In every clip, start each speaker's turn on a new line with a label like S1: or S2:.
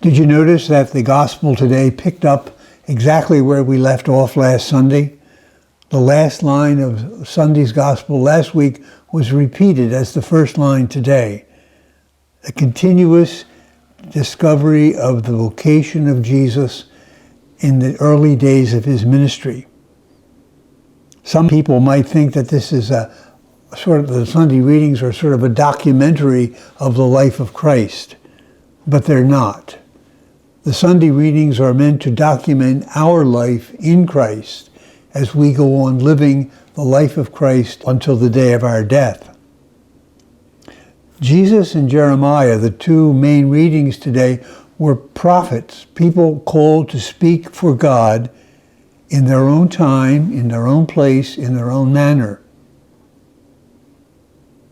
S1: Did you notice that the gospel today picked up exactly where we left off last Sunday? The last line of Sunday's gospel last week was repeated as the first line today. A continuous discovery of the vocation of Jesus in the early days of his ministry. Some people might think that this is the Sunday readings are sort of a documentary of the life of Christ, but they're not. The Sunday readings are meant to document our life in Christ as we go on living the life of Christ until the day of our death. Jesus and Jeremiah, the two main readings today, were prophets, people called to speak for God in their own time, in their own place, in their own manner.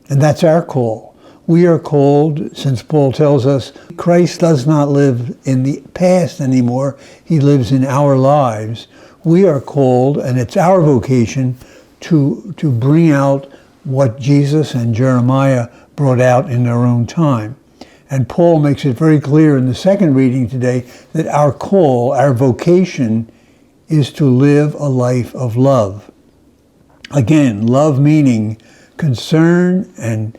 S1: And that's our call. We are called, since Paul tells us, Christ does not live in the past anymore. He lives in our lives. We are called, and it's our vocation, to bring out what Jesus and Jeremiah brought out in their own time. And Paul makes it very clear in the second reading today that our call, our vocation, is to live a life of love. Again, love meaning concern and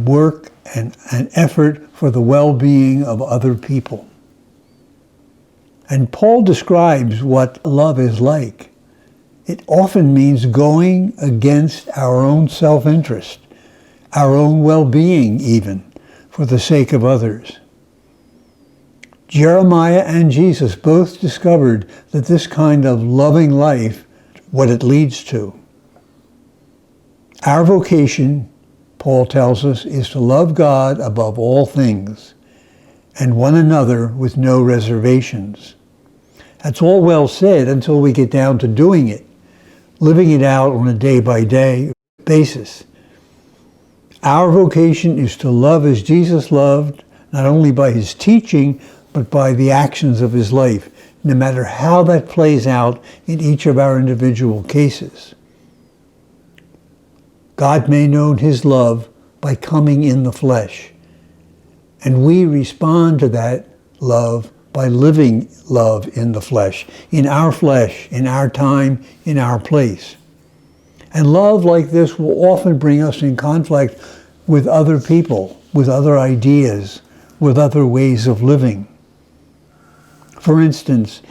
S1: work and effort for the well-being of other people. And Paul describes what love is like. It often means going against our own self-interest, our own well-being even, for the sake of others. Jeremiah and Jesus both discovered that this kind of loving life, what it leads to. Our vocation, Paul tells us, is to love God above all things and one another with no reservations. That's all well said until we get down to doing it, living it out on a day-by-day basis. Our vocation is to love as Jesus loved, not only by his teaching, but by the actions of his life, no matter how that plays out in each of our individual cases. God made known his love by coming in the flesh, and we respond to that love by living love in the flesh, in our time, in our place. And love like this will often bring us in conflict with other people, with other ideas, with other ways of living. For instance,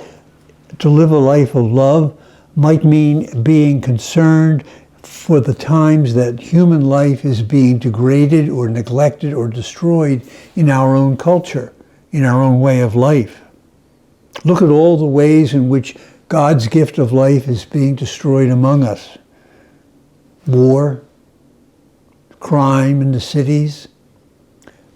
S1: to live a life of love might mean being concerned for the times that human life is being degraded or neglected or destroyed in our own culture, in our own way of life. Look at all the ways in which God's gift of life is being destroyed among us. War, crime in the cities,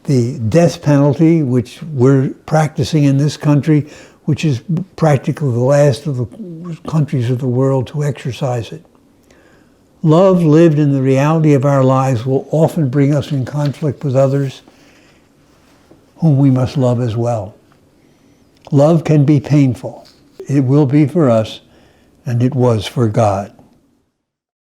S1: the death penalty, which we're practicing in this country, which is practically the last of the countries of the world to exercise it. Love lived in the reality of our lives will often bring us in conflict with others whom we must love as well. Love can be painful. It will be for us, and it was for God.